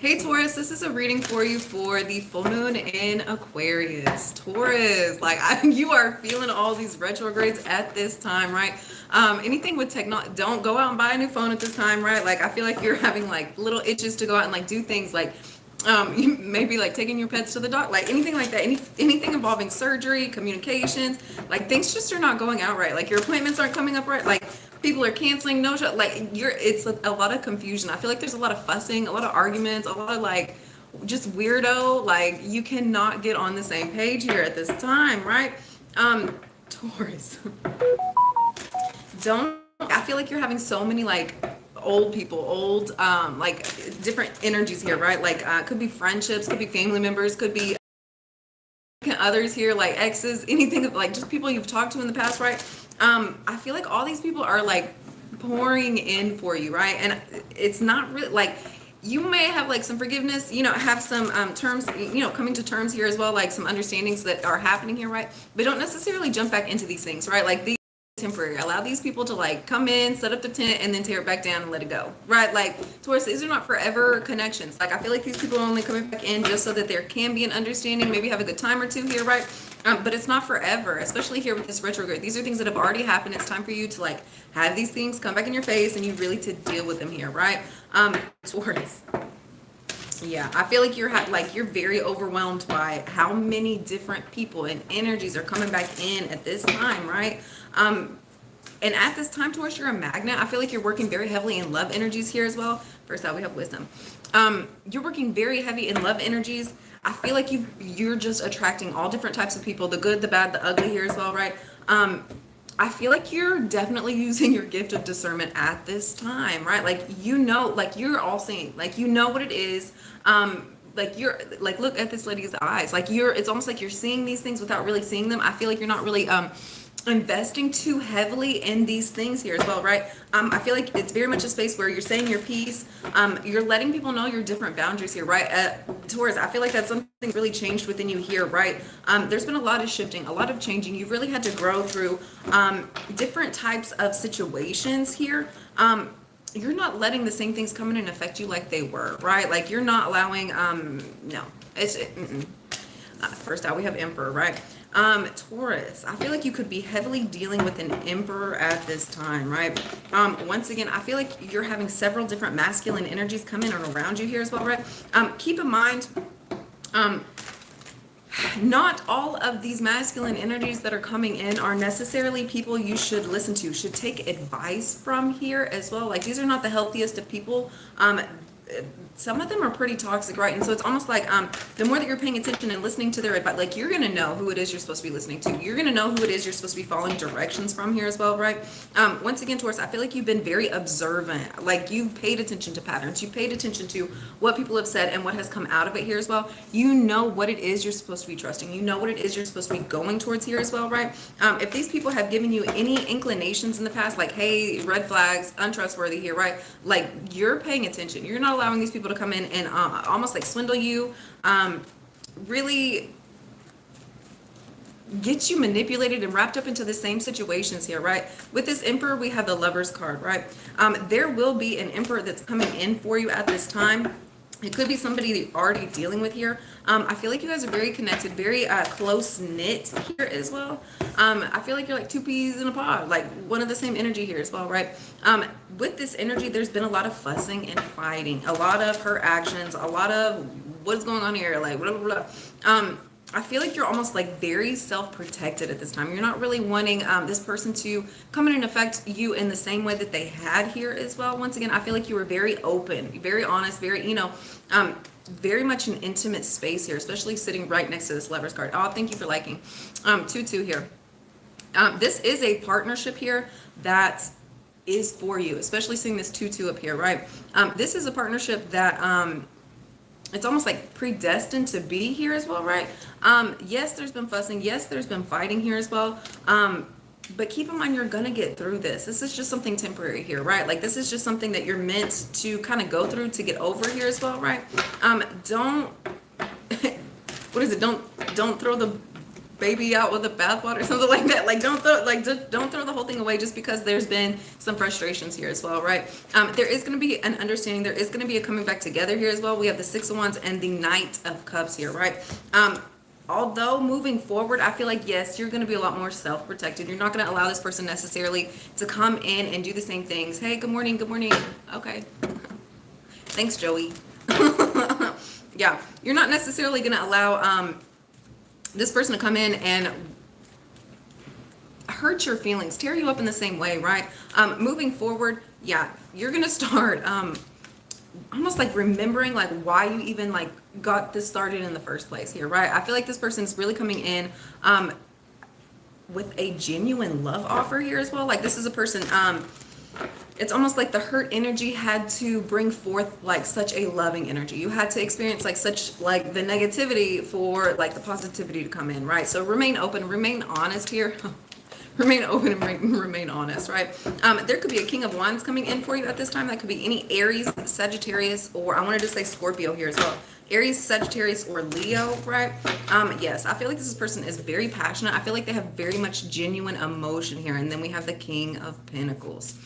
Hey Taurus, this is a reading for you for the full moon in Aquarius. Taurus, you are feeling all these retrogrades at this time, right? Anything with technology, don't go out and buy a new phone at this time, right? Like I feel like you're having like little itches to go out and like do things like you maybe like taking your pets to the doctor, like anything like that, anything involving surgery, communications, like things just are not going out right. Like your appointments aren't coming up right. Like people are canceling, no show. Like it's a lot of confusion. I feel like there's a lot of fussing, a lot of arguments, a lot of like just weirdo. Like you cannot get on the same page here at this time, right? Taurus. Don't. I feel like you're having so many like old people, like different energies here, right? Like could be friendships, could be family members, could be others here, like exes, anything like just people you've talked to in the past, right? I feel like all these people are like pouring in for you, right? And it's not really like you may have like some forgiveness, have some terms, coming to terms here as well, like some understandings that are happening here, right? But don't necessarily jump back into these things, right? Like these temporary. Allow these people to like come in, set up the tent, and then tear it back down and let it go, right? Like Taurus, these are not forever connections. Like I feel like these people are only coming back in just so that there can be an understanding, maybe have a good time or two here, right? But it's not forever, especially here with this retrograde. These are things that have already happened. It's time for you to like have these things come back in your face and you really to deal with them here, right? Taurus. Yeah, I feel like you're very overwhelmed by how many different people and energies are coming back in at this time, right? And at this time, Taurus, you're a magnet. I feel like you're working very heavily in love energies here as well. First out, we have wisdom. You're working very heavy in love energies. I feel like you're just attracting all different types of people, the good, the bad, the ugly here as well, right? I feel like you're definitely using your gift of discernment at this time, right? Like, like you're all seeing, like, what it is. Like you're like, look at this lady's eyes. Like it's almost like you're seeing these things without really seeing them. I feel like you're not really, investing too heavily in these things here as well, right? I feel like it's very much a space where you're saying your piece. You're letting people know your different boundaries here, right? Taurus, I feel like that's something really changed within you here, right? There's been a lot of shifting, a lot of changing. You've really had to grow through different types of situations here. You're not letting the same things come in and affect you like they were, right? Like you're not allowing, no, first out, we have Emperor, right? Taurus, I feel like you could be heavily dealing with an Emperor at this time, right? Once again, I feel like you're having several different masculine energies come in and around you here as well, right? Keep in mind, not all of these masculine energies that are coming in are necessarily people you should listen to, should take advice from here as well. Like these are not the healthiest of people. Some of them are pretty toxic, right? And so it's almost like the more that you're paying attention and listening to their advice, like you're gonna know who it is you're supposed to be listening to. You're gonna know who it is you're supposed to be following directions from here as well, right? Once again, Taurus, I feel like you've been very observant. Like you've paid attention to patterns. You've paid attention to what people have said and what has come out of it here as well. You know what it is you're supposed to be trusting. You know what it is you're supposed to be going towards here as well, right? If these people have given you any inclinations in the past, like, hey, red flags, untrustworthy here, right? Like you're paying attention. You're not allowing these people to come in and almost like swindle you, really get you manipulated and wrapped up into the same situations here, right? With this Emperor, we have the Lover's card, right? There will be an Emperor that's coming in for you at this time. It could be somebody that you're already dealing with here. I feel like you guys are very connected, very close knit here as well. I feel like you're like two peas in a pod, like one of the same energy here as well, right? With this energy, there's been a lot of fussing and fighting, a lot of her actions, a lot of what's going on here, like blah, blah, blah. I feel like you're almost like very self-protected at this time. You're not really wanting this person to come in and affect you in the same way that they had here as well. Once again, I feel like you were very open, very honest, very, very much an intimate space here, especially sitting right next to this Lover's card. Oh, thank you for liking. 2-2 here. This is a partnership here that is for you, especially seeing this 2-2 up here, right? This is a partnership that it's almost like predestined to be here as well, right? Yes, there's been fussing. Yes, there's been fighting here as well. But keep in mind, you're going to get through this. This is just something temporary here, right? Like this is just something that you're meant to kind of go through to get over here as well, right? Don't, what is it? Don't throw the baby out with the bathwater, something like that. Like don't throw don't throw the whole thing away just because there's been some frustrations here as well, right? There is going to be an understanding. There is going to be a coming back together here as well. We have the Six of Wands and the Knight of Cups here, right? Although moving forward, I feel like, yes, you're going to be a lot more self-protected. You're not going to allow this person necessarily to come in and do the same things. Hey, good morning, good morning. Okay. Thanks, Joey. Yeah, you're not necessarily going to allow this person to come in and hurt your feelings, tear you up in the same way, right? Moving forward, yeah, you're going to start almost like remembering like why you even like got this started in the first place here, right? I feel like this person is really coming in with a genuine love offer here as well. Like this is a person, it's almost like the hurt energy had to bring forth like such a loving energy. You had to experience like such like the negativity for like the positivity to come in, right? So remain open, remain honest here. Remain open and remain honest, right? There could be a King of Wands coming in for you at this time. That could be any Aries, Sagittarius, or I wanted to say Scorpio here as well. Aries, Sagittarius, or Leo, right? Yes, I feel like this person is very passionate. I feel like they have very much genuine emotion here. And then we have the King of Pentacles.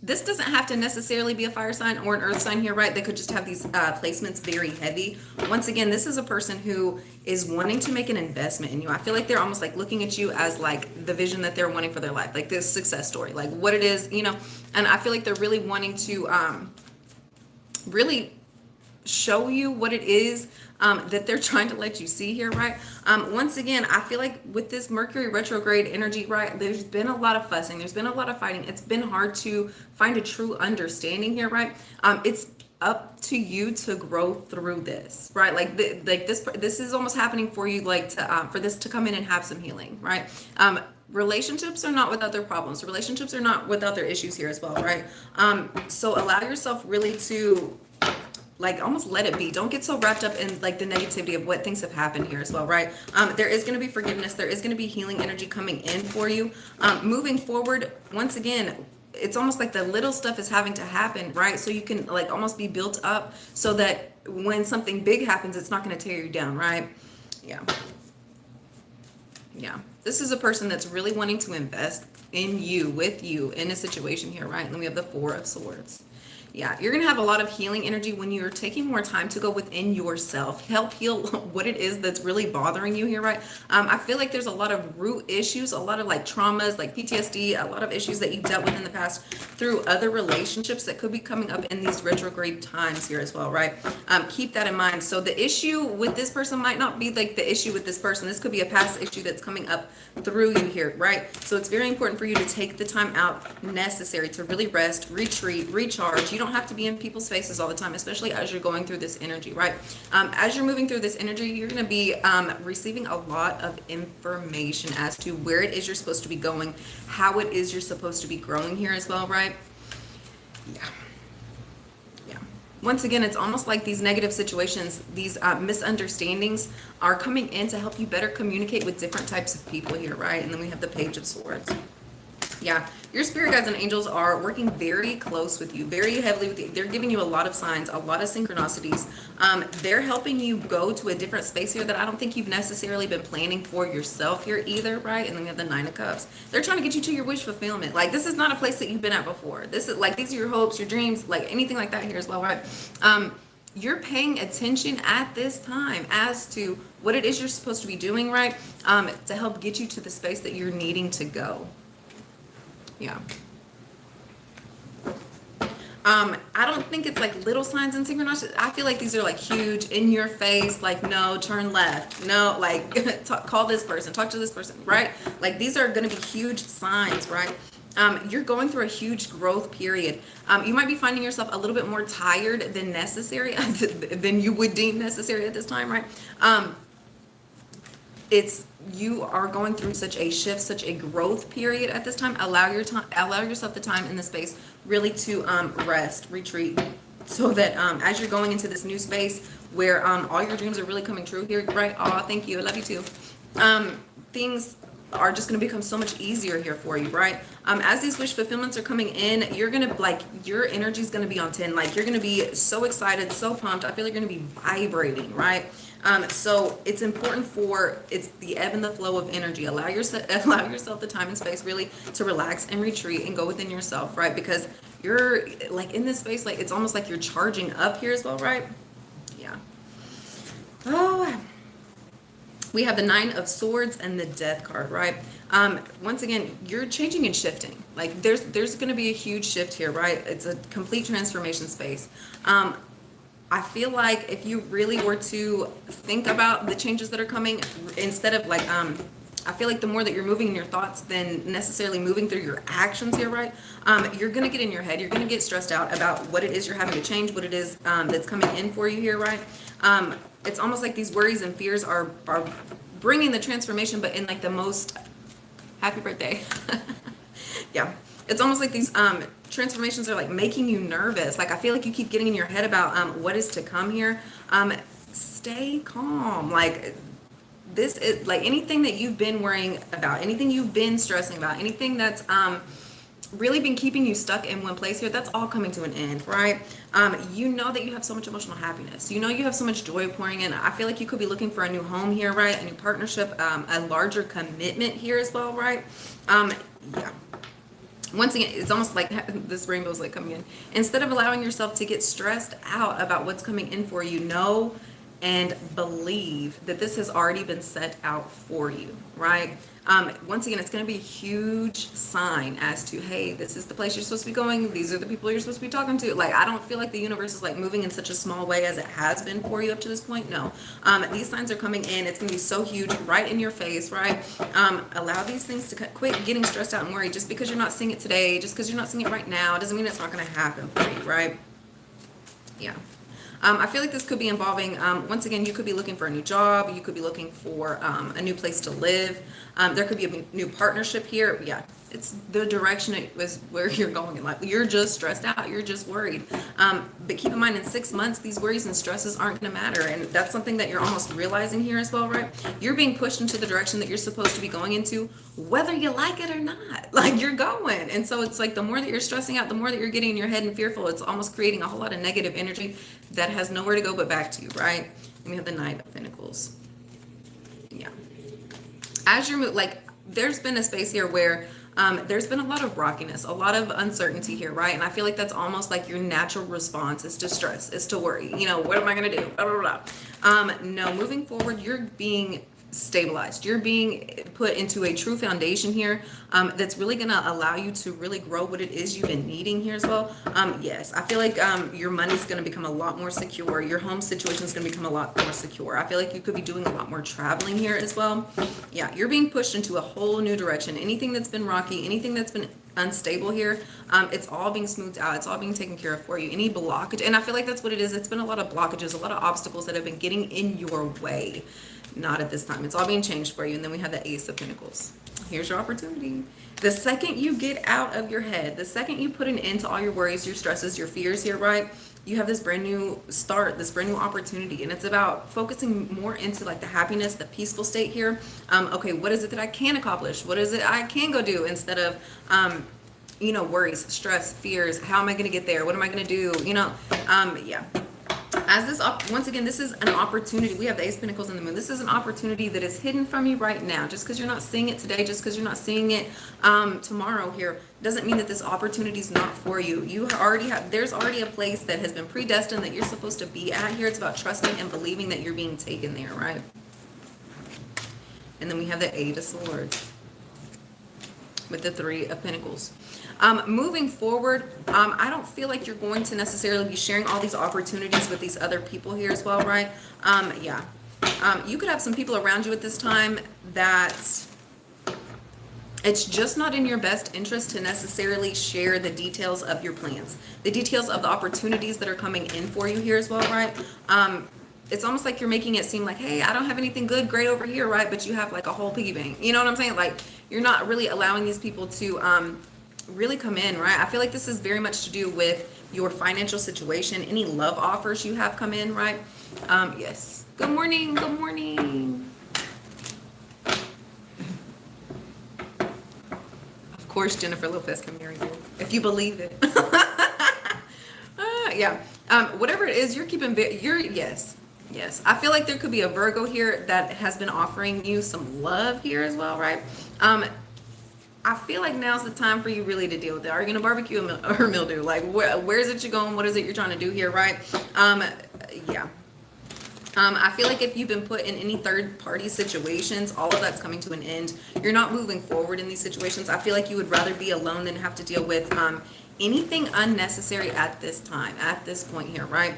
This doesn't have to necessarily be a fire sign or an earth sign here, right? They could just have these placements very heavy. Once again, this is a person who is wanting to make an investment in you. I feel like they're almost like looking at you as like the vision that they're wanting for their life, like this success story, like what it is, you know, and I feel like they're really wanting to really show you what it is that they're trying to let you see here, right? Once again, I feel like with this Mercury retrograde energy, right, there's been a lot of fussing, there's been a lot of fighting. It's been hard to find a true understanding here, right? It's up to you to grow through this, right? Like this is almost happening for you, like to for this to come in and have some healing, right? Relationships are not without their problems. Relationships are not without their issues here as well, right? So allow yourself really to like almost let it be. Don't get so wrapped up in like the negativity of what things have happened here as well, right? There is going to be forgiveness. There is going to be healing energy coming in for you. Moving forward, once again, it's almost like the little stuff is having to happen, right? So you can like almost be built up so that when something big happens, it's not going to tear you down, right? Yeah. Yeah. This is a person that's really wanting to invest in you, with you, in a situation here, right? And then we have the Four of Swords. Yeah, you're going to have a lot of healing energy when you're taking more time to go within yourself, help heal what it is that's really bothering you here, right? I feel like there's a lot of root issues, a lot of like traumas, like PTSD, a lot of issues that you've dealt with in the past through other relationships that could be coming up in these retrograde times here as well, right? Keep that in mind. So the issue with this person might not be like the issue with this person. This could be a past issue that's coming up through you here, right? So it's very important for you to take the time out necessary to really rest, retreat, recharge. You don't have to be in people's faces all the time, especially as you're going through this energy, right? As you're moving through this energy, you're going to be receiving a lot of information as to where it is you're supposed to be going, how it is you're supposed to be growing here as well, right? Yeah. Yeah. Once again, it's almost like these negative situations, these misunderstandings are coming in to help you better communicate with different types of people here, right? And then we have the Page of Swords. Yeah, your spirit guides and angels are working very close with you, very heavily with you. They're giving you a lot of signs, a lot of synchronicities. They're helping you go to a different space here that I don't think you've necessarily been planning for yourself here either, right? And then we have the Nine of Cups. They're trying to get you to your wish fulfillment. Like this is not a place that you've been at before. This is like, these are your hopes, your dreams, like anything like that here as well, right? You're paying attention at this time as to what it is you're supposed to be doing, right? To help get you to the space that you're needing to go. Yeah. I don't think it's like little signs and synchronicity. I feel like these are like huge, in your face, like no, turn left, no, like call this person, talk to this person, right? Like these are going to be huge signs, right? You're going through a huge growth period. You might be finding yourself a little bit more tired than necessary, than you would deem necessary at this time, right? You are going through such a shift, such a growth period at this time. Allow yourself the time and the space really to rest, retreat, so that as you're going into this new space where all your dreams are really coming true here, right? Oh, thank you. I love you too. Things are just going to become so much easier here for you, right? As these wish fulfillments are coming in, you're going to like, your energy is going to be on 10. Like you're going to be so excited, so pumped. I feel like you're going to be vibrating, right? So it's important it's the ebb and the flow of energy. Allow yourself the time and space really to relax and retreat and go within yourself, right? Because you're like in this space, like it's almost like you're charging up here as well, right? Yeah. Oh, we have the 9 of Swords and the Death card, right? Once again, you're changing and shifting. Like there's going to be a huge shift here, right? It's a complete transformation space. I feel like if you really were to think about the changes that are coming, instead of like, I feel like the more that you're moving in your thoughts than necessarily moving through your actions here, right? You're going to get in your head. You're going to get stressed out about what it is you're having to change, what it is that's coming in for you here, right? It's almost like these worries and fears are bringing the transformation, but in like the most happy birthday. Yeah. It's almost like these transformations are like making you nervous. Like I feel like you keep getting in your head about what is to come here. Stay calm. Like this is like anything that you've been worrying about, anything you've been stressing about, anything that's really been keeping you stuck in one place here, that's all coming to an end, right? You know that you have so much emotional happiness. You know you have so much joy pouring in. I feel like you could be looking for a new home here, right? A new partnership, a larger commitment here as well, right? Yeah. Once again, it's almost like this rainbow's like coming in. Instead of allowing yourself to get stressed out about what's coming in for you, know and believe that this has already been set out for you, right? Once again, it's going to be a huge sign as to, hey, this is the place you're supposed to be going. These are the people you're supposed to be talking to. Like, I don't feel like the universe is like moving in such a small way as it has been for you up to this point. No, these signs are coming in. It's going to be so huge right in your face, right? Allow these things to quit getting stressed out and worried. Just because you're not seeing it today, just because you're not seeing it right now, doesn't mean it's not going to happen for you, right? Yeah. I feel like this could be involving, once again, you could be looking for a new job. You could be looking for a new place to live. There could be a new partnership here. Yeah, it's the direction it was where you're going in life. You're just stressed out. You're just worried. But keep in mind, in 6 months, these worries and stresses aren't going to matter. And that's something that you're almost realizing here as well, right? You're being pushed into the direction that you're supposed to be going into, whether you like it or not. Like, you're going. And so it's like the more that you're stressing out, the more that you're getting in your head and fearful, it's almost creating a whole lot of negative energy that has nowhere to go but back to you, right? And we have the Knight of Pentacles. Yeah. As you're like, there's been a space here where there's been a lot of rockiness, a lot of uncertainty here, right? And I feel like that's almost like your natural response is to stress, is to worry. You know, what am I going to do? Blah, blah, blah. No, moving forward, you're being stabilized. You're being put into a true foundation here that's really going to allow you to really grow what it is you've been needing here as well. Yes, I feel like your money's going to become a lot more secure. Your home situation is going to become a lot more secure. I feel like you could be doing a lot more traveling here as well. Yeah, you're being pushed into a whole new direction. Anything that's been rocky, anything that's been unstable here, it's all being smoothed out. It's all being taken care of for you. Any blockage, and I feel like that's what it is. It's been a lot of blockages, a lot of obstacles that have been getting in your way. Not at this time. It's all being changed for you. And then we have the Ace of Pentacles. Here's your opportunity. The second you get out of your head, the second you put an end to all your worries, your stresses, your fears here, right? You have this brand new start, this brand new opportunity. And it's about focusing more into like the happiness, the peaceful state here. Okay, what is it that I can accomplish? What is it I can go do instead of, you know, worries, stress, fears. How am I going to get there? What am I going to do? You know, yeah. As this, once again, this is an opportunity. We have the Ace of Pentacles and the Moon. This is an opportunity that is hidden from you right now. Just because you're not seeing it today, just because you're not seeing it tomorrow here, doesn't mean that this opportunity is not for you. You already have, there's already a place that has been predestined that you're supposed to be at here. It's about trusting and believing that you're being taken there, right? And then we have the Eight of Swords with the Three of Pentacles. Moving forward, I don't feel like you're going to necessarily be sharing all these opportunities with these other people here as well, right? Yeah. You could have some people around you at this time that it's just not in your best interest to necessarily share the details of your plans, the details of the opportunities that are coming in for you here as well, right? It's almost like you're making it seem like, hey, I don't have anything good, great over here, right? But you have like a whole piggy bank. You know what I'm saying? Like, you're not really allowing these people to really come in, right? I feel like this is very much to do with your financial situation, any love offers you have come in, right? Yes. Good morning. Good morning. course, Jennifer Lopez can marry you if you believe it. Yeah. Whatever it is, you're keeping. Yes. Yes. I feel like there could be a Virgo here that has been offering you some love here as well, right? I feel like now's the time for you really to deal with it. Are you gonna barbecue or mildew? Like, where is it you're going? What is it you're trying to do here, right? Yeah. I feel like if you've been put in any third party situations, all of that's coming to an end. You're not moving forward in these situations. I feel like you would rather be alone than have to deal with anything unnecessary at this time, at this point here, right?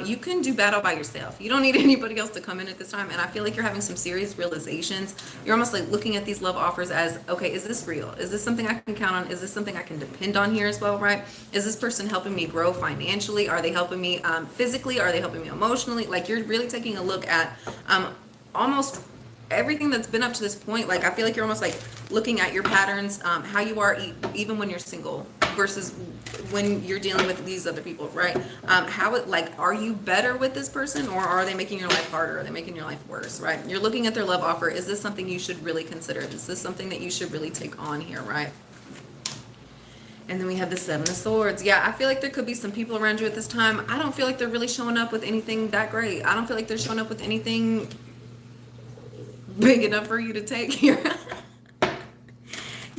You can do battle by yourself. You don't need anybody else to come in at this time. And I feel like you're having some serious realizations. You're almost like looking at these love offers as, okay, is this real? Is this something I can count on? Is this something I can depend on here as well, right? Is this person helping me grow financially? Are they helping me physically? Are they helping me emotionally? Like, you're really taking a look at almost everything that's been up to this point. Like, I feel like you're almost like looking at your patterns, how you are even when you're single versus when you're dealing with these other people, right? Are you better with this person, or are they making your life harder? Are they making your life worse, right? You're looking at their love offer. Is this something you should really consider? Is this something that you should really take on here, right? And then we have the Seven of Swords. Yeah, I feel like there could be some people around you at this time. I don't feel like they're really showing up with anything that great. I don't feel like they're showing up with anything big enough for you to take here.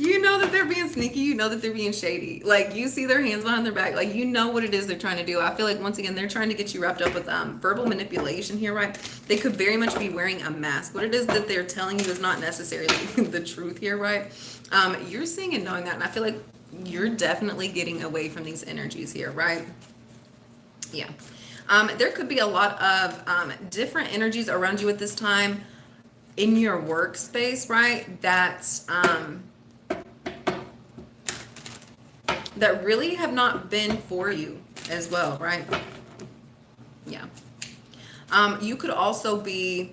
You know that they're being sneaky. You know that they're being shady. Like, you see their hands behind their back. Like, you know what it is they're trying to do. I feel like, once again, they're trying to get you wrapped up with verbal manipulation here, right? They could very much be wearing a mask. What it is that they're telling you is not necessarily the truth here, right? You're seeing and knowing that, and I feel like you're definitely getting away from these energies here, right? Yeah. There could be a lot of different energies around you at this time in your workspace, right? That really have not been for you as well, right? Yeah. You could also be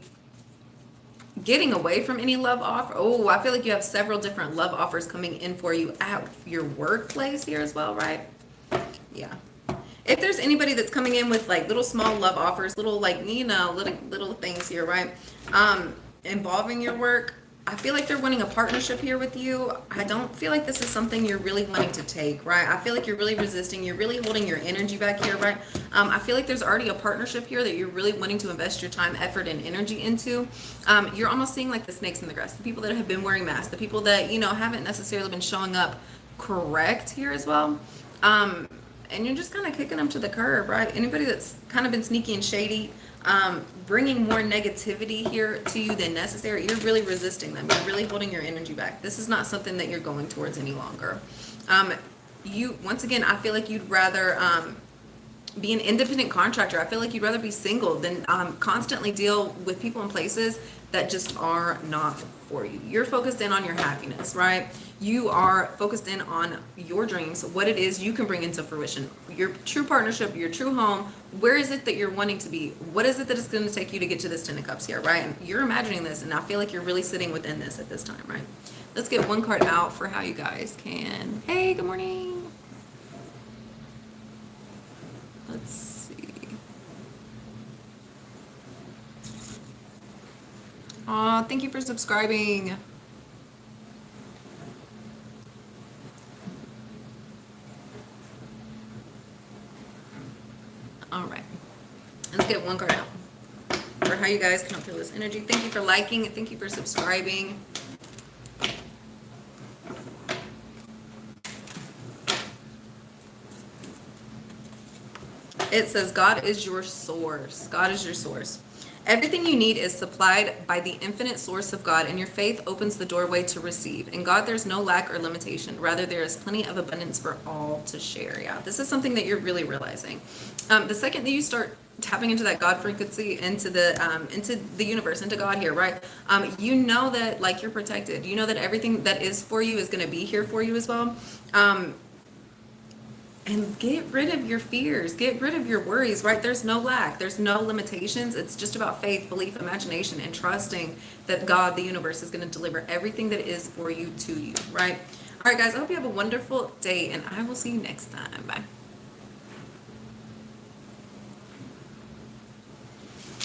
getting away from any love offer. Oh, I feel like you have several different love offers coming in for you at your workplace here as well, right? Yeah. If there's anybody that's coming in with like little small love offers, little like, little things here, right? Involving your work, I feel like they're wanting a partnership here with you. I don't feel like this is something you're really wanting to take, right? I feel like you're really resisting. You're really holding your energy back here, right? I feel like there's already a partnership here that you're really wanting to invest your time, effort, and energy into. You're almost seeing like the snakes in the grass, the people that have been wearing masks, the people that, haven't necessarily been showing up correct here as well. And you're just kind of kicking them to the curb, right? Anybody that's kind of been sneaky and shady, bringing more negativity here to you than necessary, you're really resisting them. You're really holding your energy back. This is not something that you're going towards any longer. Once again, I feel like you'd rather be an independent contractor. I feel like you'd rather be single than constantly deal with people and places that just are not for you. You're focused in on your happiness, right? You are focused in on your dreams, what it is you can bring into fruition, your true partnership, your true home. Where is it that you're wanting to be? What is it that it's going to take you to get to this Ten of Cups here, right? And you're imagining this, and I feel like you're really sitting within this at this time, right? Let's get one card out for how you guys can. Hey, good morning. Let's see. Aw, thank you for subscribing. All right, let's get one card out for how you guys can feel this energy. Thank you for liking. Thank you for subscribing. It says, God is your source. God is your source. Everything you need is supplied by the infinite source of God, and your faith opens the doorway to receive. In God, there's no lack or limitation. Rather, there is plenty of abundance for all to share. Yeah, this is something that you're really realizing. The second that you start tapping into that God frequency, into the universe, into God here, right? You know that like you're protected. You know that everything that is for you is going to be here for you as well. And get rid of your fears, get rid of your worries, right? There's no lack, there's no limitations. It's just about faith, belief, imagination, and trusting that God, the universe, is going to deliver everything that is for you to you, right? All right, guys, I hope you have a wonderful day, and I will see you next time. Bye.